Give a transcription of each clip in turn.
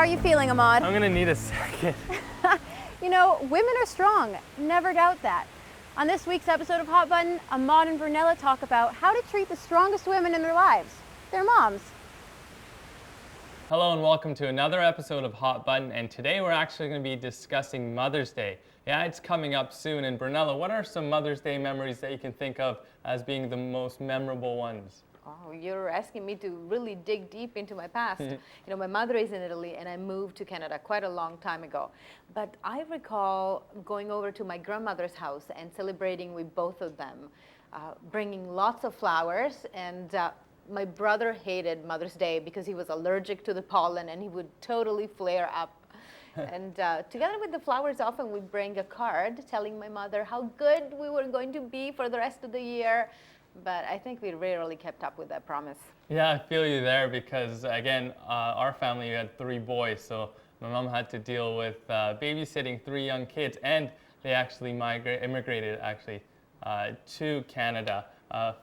are you feeling, Emad? I'm gonna need a second. You know, women are strong. Never doubt that. On this week's episode of Hot Button, Emad and Brunella talk about how to treat the strongest women in their lives, their moms. Hello and welcome to another episode of Hot Button, and today we're actually going to be discussing Mother's Day. Yeah, it's coming up soon, and Brunella, what are some Mother's Day memories that you can think of as being the most memorable ones? Oh, you're asking me to really dig deep into my past. You know, my mother is in Italy and I moved to Canada quite a long time ago. But I recall going over to my grandmother's house and celebrating with both of them, bringing lots of flowers. And my brother hated Mother's Day because he was allergic to the pollen and he would totally flare up. And together with the flowers, often we bring a card telling my mother how good we were going to be for the rest of the year. But I think we rarely kept up with that promise. Yeah, I feel you there because, again, our family had 3 boys, so my mom had to deal with babysitting 3 young kids, and they actually immigrated to Canada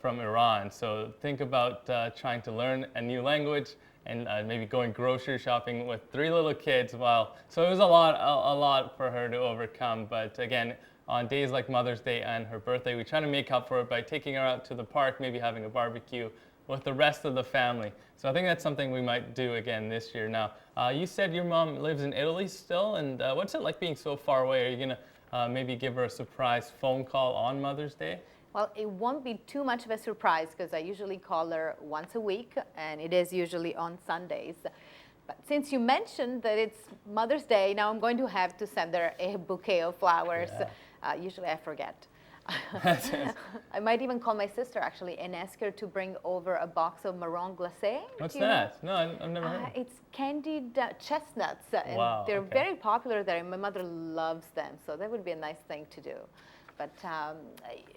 from Iran. So think about trying to learn a new language and maybe going grocery shopping with 3 little kids. So it was a lot for her to overcome. But again, on days like Mother's Day and her birthday, we try to make up for it by taking her out to the park, maybe having a barbecue with the rest of the family. So I think that's something we might do again this year. Now, you said your mom lives in Italy still, and what's it like being so far away? Are you gonna maybe give her a surprise phone call on Mother's Day? Well, it won't be too much of a surprise because I usually call her once a week, and it is usually on Sundays. But since you mentioned that it's Mother's Day, now I'm going to have to send her a bouquet of flowers. Yeah. Usually I forget. I might even call my sister actually and ask her to bring over a box of marron glacé. What's that? No, I've never heard. It's candied chestnuts, and Wow, they're okay. very popular there, and my mother loves them, so that would be a nice thing to do. But,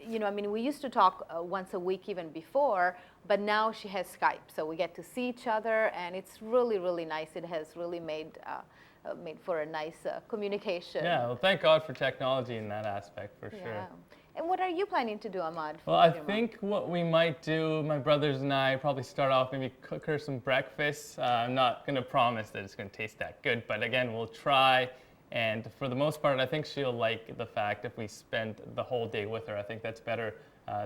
you know, I mean, we used to talk once a week even before, but now she has Skype, so we get to see each other, and it's really, really nice. It has really made for a nice communication. Yeah, well, thank God for technology in that aspect, for sure. Yeah. And what are you planning to do, Emad? Well, I think what we might do, my brothers and I, probably start off, maybe cook her some breakfast. I'm not going to promise that it's going to taste that good, but again, we'll try. And for the most part, I think she'll like the fact if we spend the whole day with her. I think that's better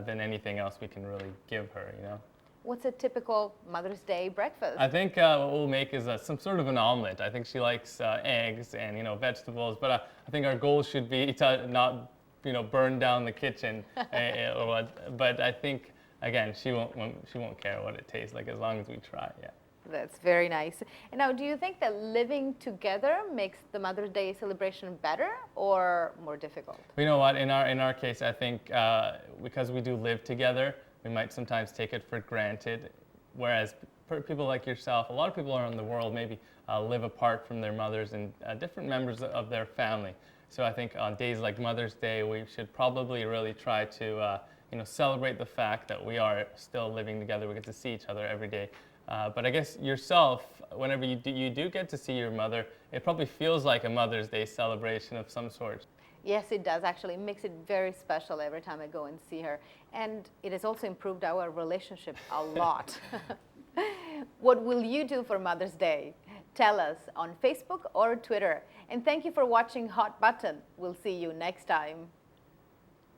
than anything else we can really give her, you know? What's a typical Mother's Day breakfast? I think what we'll make is some sort of an omelet. I think she likes eggs and, you know, vegetables, but I think our goal should be to not, you know, burn down the kitchen or what. But I think, again, she won't care what it tastes like as long as we try, yeah. That's very nice. And now, do you think that living together makes the Mother's Day celebration better or more difficult? You know what, in our case, I think because we do live together, we might sometimes take it for granted, whereas for people like yourself, a lot of people around the world maybe live apart from their mothers and different members of their family. So I think on days like Mother's Day, we should probably really try to you know, celebrate the fact that we are still living together. We get to see each other every day. But I guess yourself, whenever you do get to see your mother, it probably feels like a Mother's Day celebration of some sort. Yes, it does actually. It makes it very special every time I go and see her. And it has also improved our relationship a lot. What will you do for Mother's Day? Tell us on Facebook or Twitter. And thank you for watching Hot Button. We'll see you next time.